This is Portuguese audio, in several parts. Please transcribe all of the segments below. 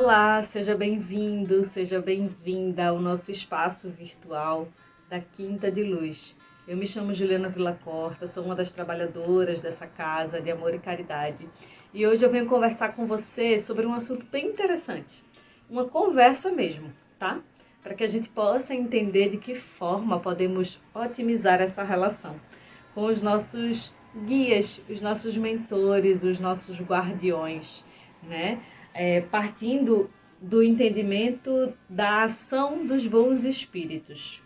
Olá, seja bem-vindo, seja bem-vinda ao nosso espaço virtual da Quinta de Luz. Eu me chamo Juliana Villacorta, sou uma das trabalhadoras dessa casa de amor e caridade. E hoje eu venho conversar com você sobre um assunto bem interessante. Uma conversa mesmo, tá? Para que a gente possa entender de que forma podemos otimizar essa relação com os nossos guias, os nossos mentores, os nossos guardiões, né? Partindo do entendimento da ação dos bons espíritos.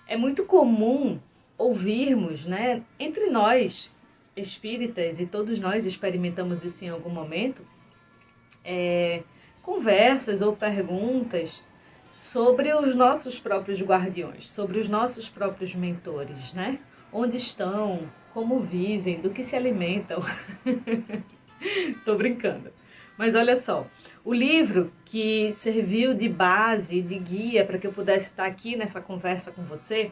É muito comum ouvirmos, né, entre nós, espíritas, e todos nós experimentamos isso em algum momento, conversas ou perguntas sobre os nossos próprios guardiões, sobre os nossos próprios mentores, né? Onde estão, como vivem, do que se alimentam. Tô brincando. Mas olha só, o livro que serviu de base, de guia para que eu pudesse estar aqui nessa conversa com você,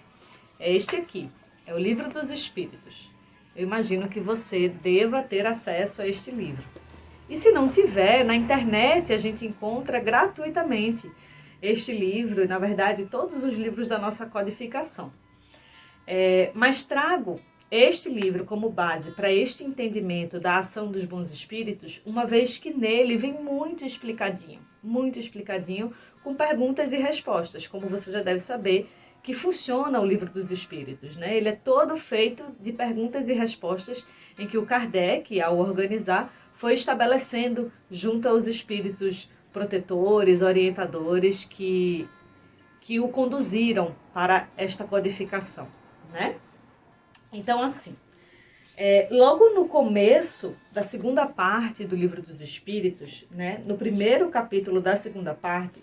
é este aqui, é o Livro dos Espíritos. Eu imagino que você deva ter acesso a este livro. E se não tiver, na internet a gente encontra gratuitamente este livro, e na verdade todos os livros da nossa codificação. Mas trago este livro como base para este entendimento da ação dos bons espíritos, uma vez que nele vem muito explicadinho, com perguntas e respostas, como você já deve saber que funciona o Livro dos Espíritos, né? Ele é todo feito de perguntas e respostas em que o Kardec, ao organizar, foi estabelecendo junto aos espíritos protetores, orientadores que o conduziram para esta codificação, né? Então, assim, logo no começo da segunda parte do Livro dos Espíritos, né, no primeiro capítulo da segunda parte,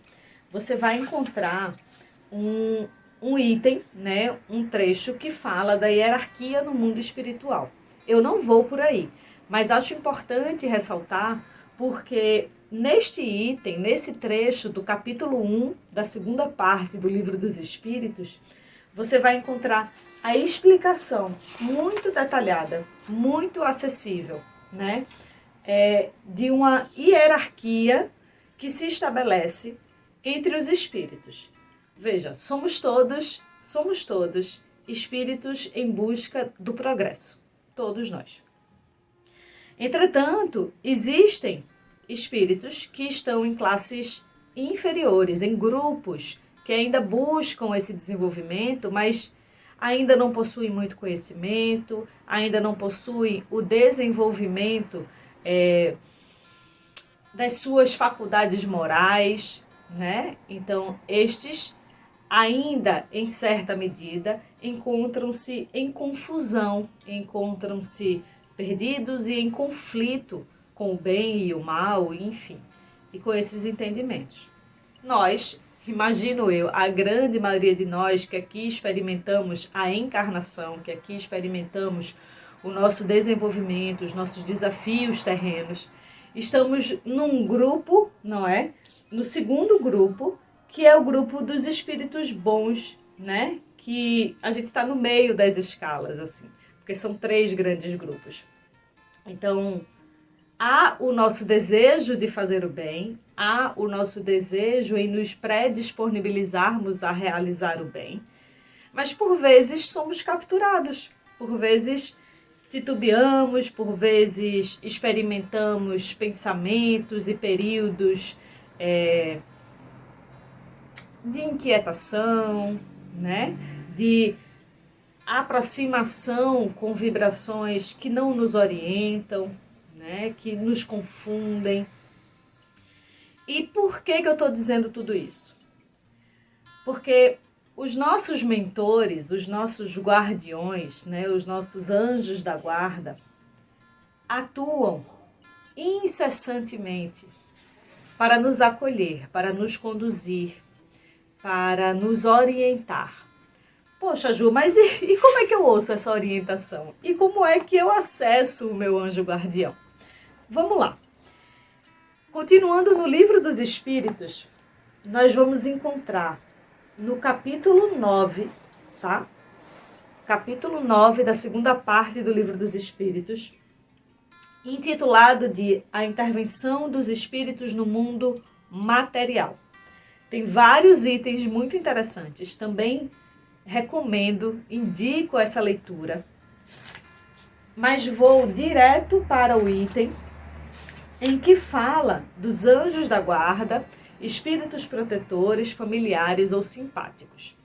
você vai encontrar um item, né, um trecho que fala da hierarquia no mundo espiritual. Eu não vou por aí, mas acho importante ressaltar porque neste item, nesse trecho do capítulo 1 da segunda parte do Livro dos Espíritos, você vai encontrar a explicação muito detalhada, muito acessível, né? De uma hierarquia que se estabelece entre os espíritos. Veja, somos todos espíritos em busca do progresso, todos nós. Entretanto, existem espíritos que estão em classes inferiores, em grupos que ainda buscam esse desenvolvimento, mas ainda não possuem muito conhecimento, ainda não possuem o desenvolvimento das suas faculdades morais, né? Então, estes ainda, em certa medida, encontram-se em confusão, encontram-se perdidos e em conflito com o bem e o mal, enfim, e com esses entendimentos. Nós, imagino eu, a grande maioria de nós que aqui experimentamos a encarnação, que aqui experimentamos o nosso desenvolvimento, os nossos desafios terrenos, estamos num grupo, não é? No segundo grupo, que é o grupo dos espíritos bons, né? Que a gente está no meio das escalas, assim, porque são 3 grandes grupos. Então, há o nosso desejo de fazer o bem, há o nosso desejo em nos predisponibilizarmos a realizar o bem, mas por vezes somos capturados, por vezes titubeamos, por vezes experimentamos pensamentos e períodos de inquietação, né? De aproximação com vibrações que não nos orientam, né? Que nos confundem. E por que eu estou dizendo tudo isso? Porque os nossos mentores, os nossos guardiões, né? Os nossos anjos da guarda, atuam incessantemente para nos acolher, para nos conduzir, para nos orientar. Poxa, Ju, mas e como é que eu ouço essa orientação? E como é que eu acesso o meu anjo guardião? Vamos lá. Continuando no Livro dos Espíritos, nós vamos encontrar no capítulo 9, tá? Capítulo 9 da segunda parte do Livro dos Espíritos, intitulado de A Intervenção dos Espíritos no Mundo Material. Tem vários itens muito interessantes. Também recomendo, indico essa leitura. Mas vou direto para o item em que fala dos anjos da guarda, espíritos protetores, familiares ou simpáticos.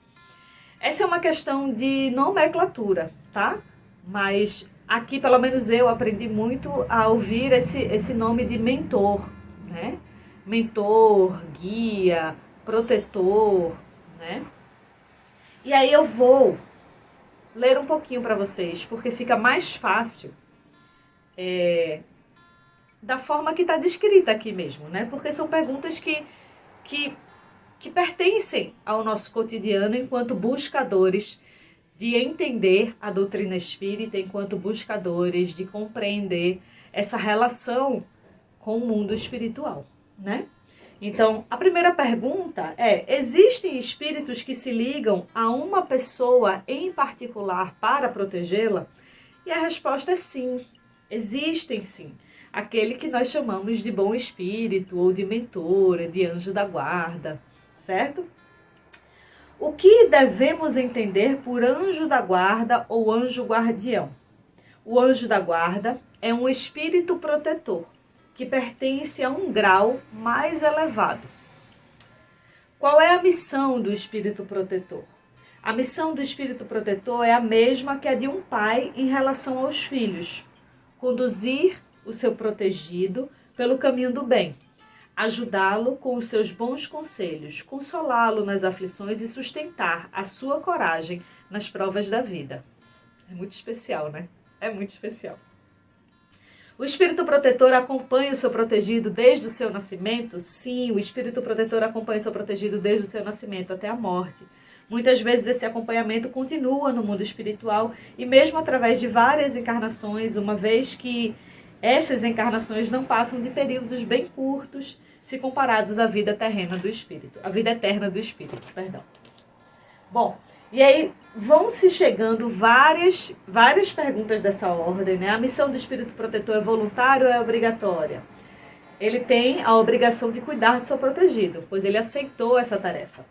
Essa é uma questão de nomenclatura, tá? Mas aqui, pelo menos eu aprendi muito a ouvir esse nome de mentor, né? Mentor, guia, protetor, né? E aí eu vou ler um pouquinho para vocês, porque fica mais fácil da forma que está descrita aqui mesmo, né? Porque são perguntas que pertencem ao nosso cotidiano enquanto buscadores de entender a doutrina espírita, enquanto buscadores de compreender essa relação com o mundo espiritual, né? Então, a primeira pergunta é: existem espíritos que se ligam a uma pessoa em particular para protegê-la? E a resposta é sim, existem sim. Aquele que nós chamamos de bom espírito, ou de mentora, de anjo da guarda, certo? O que devemos entender por anjo da guarda ou anjo guardião? O anjo da guarda é um espírito protetor que pertence a um grau mais elevado. Qual é a missão do espírito protetor? A missão do espírito protetor é a mesma que a de um pai em relação aos filhos: conduzir o seu protegido pelo caminho do bem, ajudá-lo com os seus bons conselhos, consolá-lo nas aflições e sustentar a sua coragem nas provas da vida. É muito especial, né? É muito especial. O espírito protetor acompanha o seu protegido desde o seu nascimento? Sim, o espírito protetor acompanha o seu protegido desde o seu nascimento até a morte. Muitas vezes esse acompanhamento continua no mundo espiritual e mesmo através de várias encarnações, uma vez que essas encarnações não passam de períodos bem curtos se comparados à vida terrena do espírito, à vida eterna do espírito, perdão. Bom, e aí vão se chegando várias perguntas dessa ordem, né? A missão do espírito protetor é voluntária ou é obrigatória? Ele tem a obrigação de cuidar do seu protegido, pois ele aceitou essa tarefa.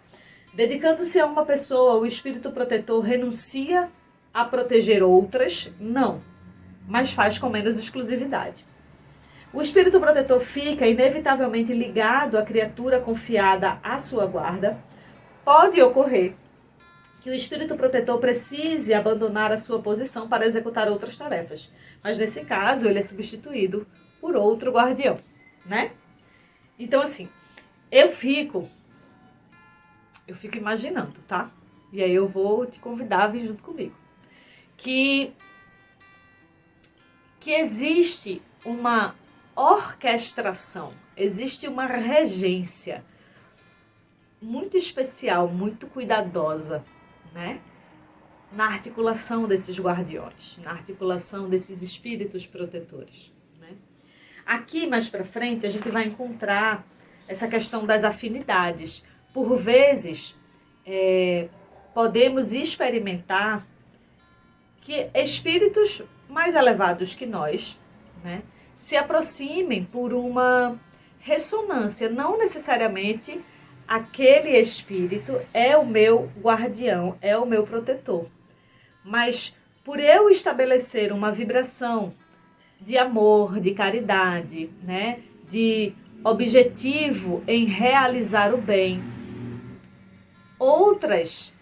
Dedicando-se a uma pessoa, o espírito protetor renuncia a proteger outras? Não, mas faz com menos exclusividade. O espírito protetor fica inevitavelmente ligado à criatura confiada à sua guarda. Pode ocorrer que o espírito protetor precise abandonar a sua posição para executar outras tarefas, mas nesse caso ele é substituído por outro guardião, né? Então assim, eu fico imaginando, tá? E aí eu vou te convidar a vir junto comigo. Que existe uma orquestração, existe uma regência muito especial, muito cuidadosa, né? Na articulação desses guardiões, na articulação desses espíritos protetores, né? Aqui mais para frente a gente vai encontrar essa questão das afinidades. Por vezes podemos experimentar que espíritos mais elevados que nós, né, se aproximem por uma ressonância. Não necessariamente aquele espírito é o meu guardião, é o meu protetor. Mas por eu estabelecer uma vibração de amor, de caridade, né, de objetivo em realizar o bem, outras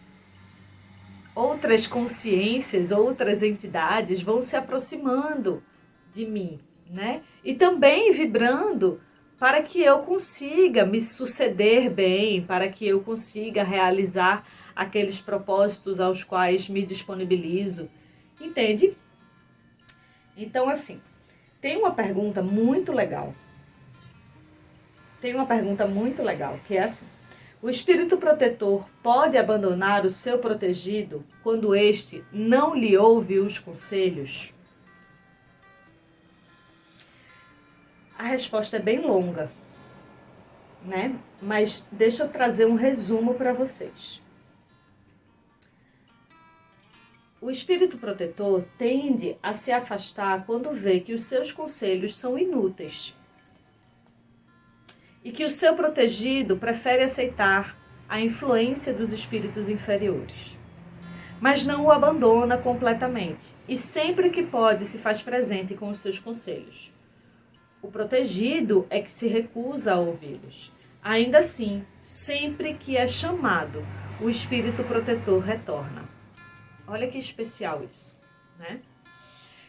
consciências, outras entidades vão se aproximando de mim, né? E também vibrando para que eu consiga me suceder bem, para que eu consiga realizar aqueles propósitos aos quais me disponibilizo. Entende? Então, assim, tem uma pergunta muito legal. Que é assim: o espírito protetor pode abandonar o seu protegido quando este não lhe ouve os conselhos? A resposta é bem longa, né? Mas deixa eu trazer um resumo para vocês. O espírito protetor tende a se afastar quando vê que os seus conselhos são inúteis e que o seu protegido prefere aceitar a influência dos espíritos inferiores. Mas não o abandona completamente e sempre que pode se faz presente com os seus conselhos. O protegido é que se recusa a ouvi-los. Ainda assim, sempre que é chamado, o espírito protetor retorna. Olha que especial isso, né?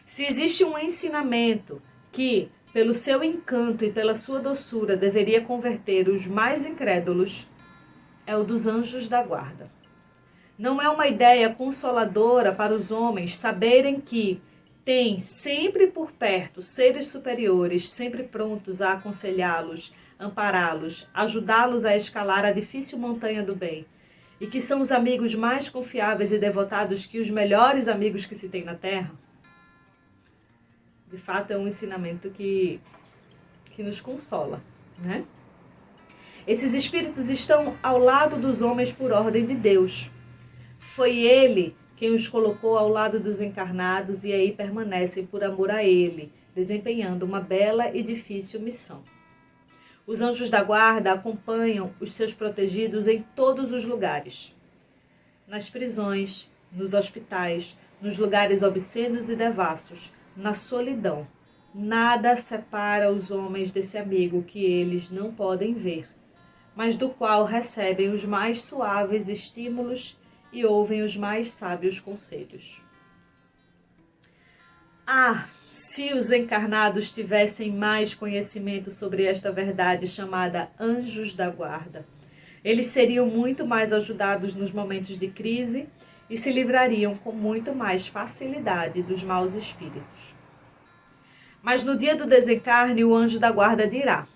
Se existe um ensinamento que, pelo seu encanto e pela sua doçura, deveria converter os mais incrédulos, é o dos anjos da guarda. Não é uma ideia consoladora para os homens saberem que têm sempre por perto seres superiores, sempre prontos a aconselhá-los, ampará-los, ajudá-los a escalar a difícil montanha do bem, e que são os amigos mais confiáveis e devotados que os melhores amigos que se tem na Terra? De fato, é um ensinamento que nos consola, né? Esses espíritos estão ao lado dos homens por ordem de Deus. Foi Ele quem os colocou ao lado dos encarnados e aí permanecem por amor a Ele, desempenhando uma bela e difícil missão. Os anjos da guarda acompanham os seus protegidos em todos os lugares. Nas prisões, nos hospitais, nos lugares obscenos e devassos, na solidão. Nada separa os homens desse amigo que eles não podem ver, mas do qual recebem os mais suaves estímulos e ouvem os mais sábios conselhos. Ah, se os encarnados tivessem mais conhecimento sobre esta verdade chamada anjos da guarda, eles seriam muito mais ajudados nos momentos de crise e se livrariam com muito mais facilidade dos maus espíritos. Mas no dia do desencarne, o anjo da guarda dirá: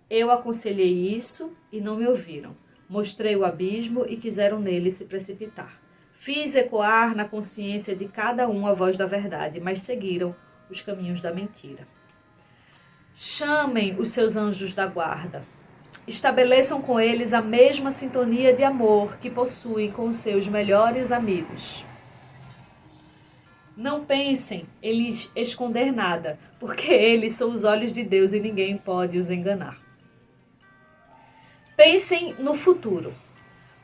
eu aconselhei isso e não me ouviram. Mostrei o abismo e quiseram nele se precipitar. Fiz ecoar na consciência de cada um a voz da verdade, mas seguiram os caminhos da mentira. Chamem os seus anjos da guarda. Estabeleçam com eles a mesma sintonia de amor que possuem com os seus melhores amigos. Não pensem em lhes esconder nada, porque eles são os olhos de Deus e ninguém pode os enganar. Pensem no futuro.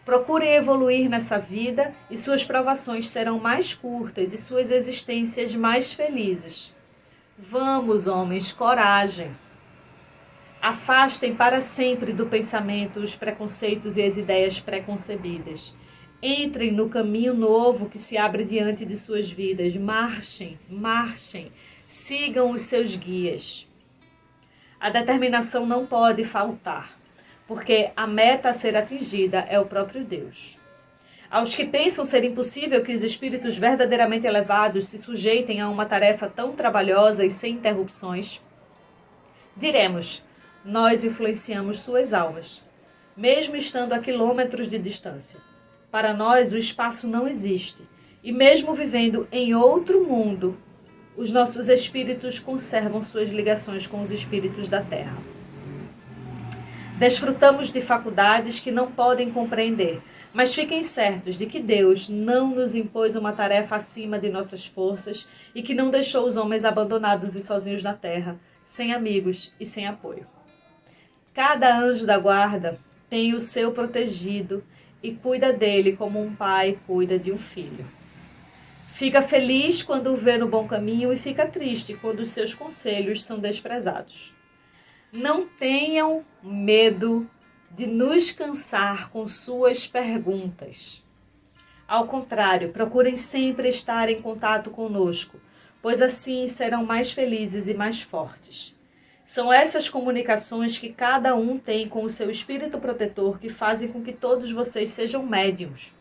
Procurem evoluir nessa vida e suas provações serão mais curtas e suas existências mais felizes. Vamos, homens, coragem. Afastem para sempre do pensamento os preconceitos e as ideias preconcebidas. Entrem no caminho novo que se abre diante de suas vidas. Marchem, marchem, sigam os seus guias. A determinação não pode faltar, porque a meta a ser atingida é o próprio Deus. Aos que pensam ser impossível que os espíritos verdadeiramente elevados se sujeitem a uma tarefa tão trabalhosa e sem interrupções, diremos: nós influenciamos suas almas, mesmo estando a quilômetros de distância. Para nós, o espaço não existe, e mesmo vivendo em outro mundo, os nossos espíritos conservam suas ligações com os espíritos da Terra. Desfrutamos de faculdades que não podem compreender, mas fiquem certos de que Deus não nos impôs uma tarefa acima de nossas forças e que não deixou os homens abandonados e sozinhos na terra, sem amigos e sem apoio. Cada anjo da guarda tem o seu protegido e cuida dele como um pai cuida de um filho. Fica feliz quando o vê no bom caminho e fica triste quando os seus conselhos são desprezados. Não tenham medo de nos cansar com suas perguntas. Ao contrário, procurem sempre estar em contato conosco, pois assim serão mais felizes e mais fortes. São essas comunicações que cada um tem com o seu espírito protetor que fazem com que todos vocês sejam médiuns.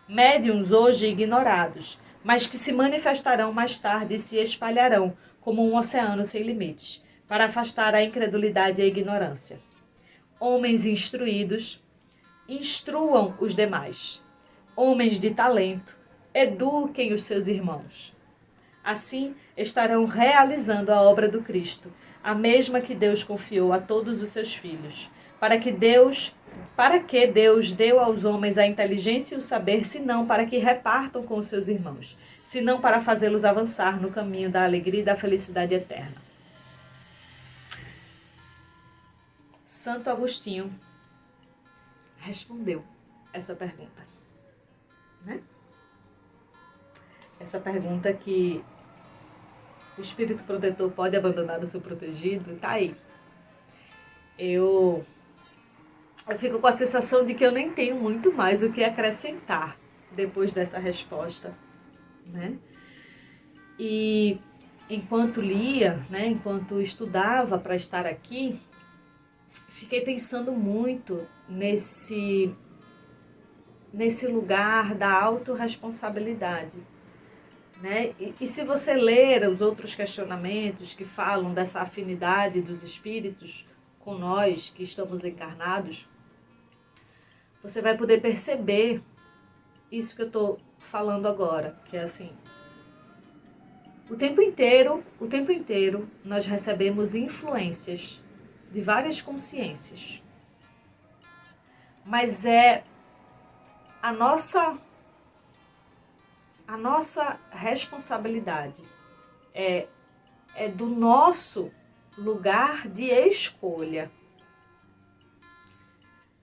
Médiuns hoje ignorados, mas que se manifestarão mais tarde e se espalharão como um oceano sem limites, para afastar a incredulidade e a ignorância. Homens instruídos, instruam os demais. Homens de talento, eduquem os seus irmãos. Assim, estarão realizando a obra do Cristo, a mesma que Deus confiou a todos os seus filhos, Para que Deus deu aos homens a inteligência e o saber, senão para que repartam com os seus irmãos, senão para fazê-los avançar no caminho da alegria e da felicidade eterna. Santo Agostinho respondeu essa pergunta, né? Essa pergunta que o espírito protetor pode abandonar o seu protegido, tá aí. Eu fico com a sensação de que eu nem tenho muito mais o que acrescentar depois dessa resposta, né? E enquanto lia, né, enquanto estudava para estar aqui, fiquei pensando muito nesse lugar da autorresponsabilidade, né? E se você ler os outros questionamentos que falam dessa afinidade dos espíritos com nós que estamos encarnados, você vai poder perceber isso que eu estou falando agora, que é assim, o tempo inteiro nós recebemos influências de várias consciências, mas é a nossa responsabilidade, é do nosso lugar de escolha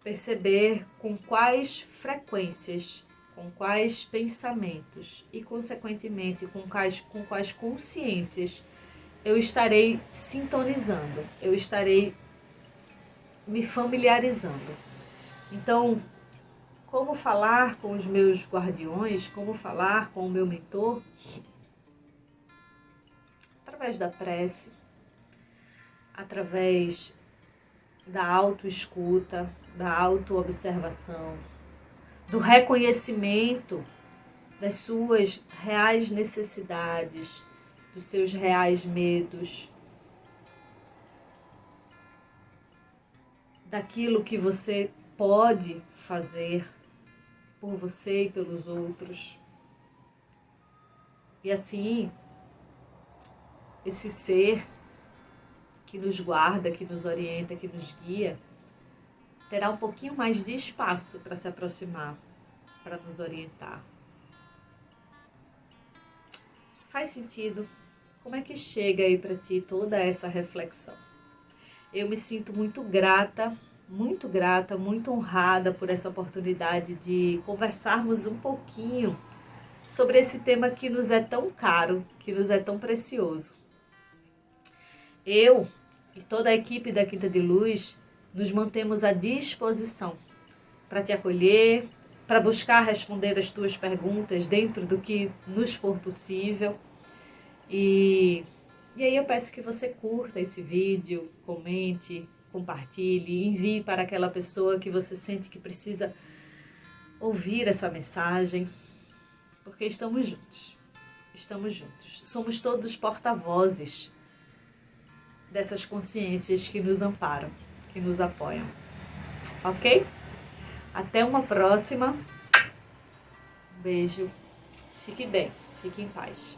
perceber com quais frequências, com quais pensamentos e, consequentemente, com quais consciências eu estarei sintonizando, eu estarei me familiarizando. Então, como falar com os meus guardiões, como falar com o meu mentor? Através da prece, através da autoescuta, da autoobservação, do reconhecimento das suas reais necessidades, dos seus reais medos, daquilo que você pode fazer por você e pelos outros. E assim, esse ser que nos guarda, que nos orienta, que nos guia, terá um pouquinho mais de espaço para se aproximar, para nos orientar. Faz sentido? Como é que chega aí para ti toda essa reflexão? Eu me sinto muito grata, muito honrada por essa oportunidade de conversarmos um pouquinho sobre esse tema que nos é tão caro, que nos é tão precioso. Eu e toda a equipe da Quinta de Luz nos mantemos à disposição para te acolher, para buscar responder as tuas perguntas dentro do que nos for possível. E aí eu peço que você curta esse vídeo, comente, compartilhe, envie para aquela pessoa que você sente que precisa ouvir essa mensagem, porque estamos juntos. Somos todos porta-vozes dessas consciências que nos amparam, que nos apoiam. Ok? Até uma próxima. Beijo. Fique bem. Fique em paz.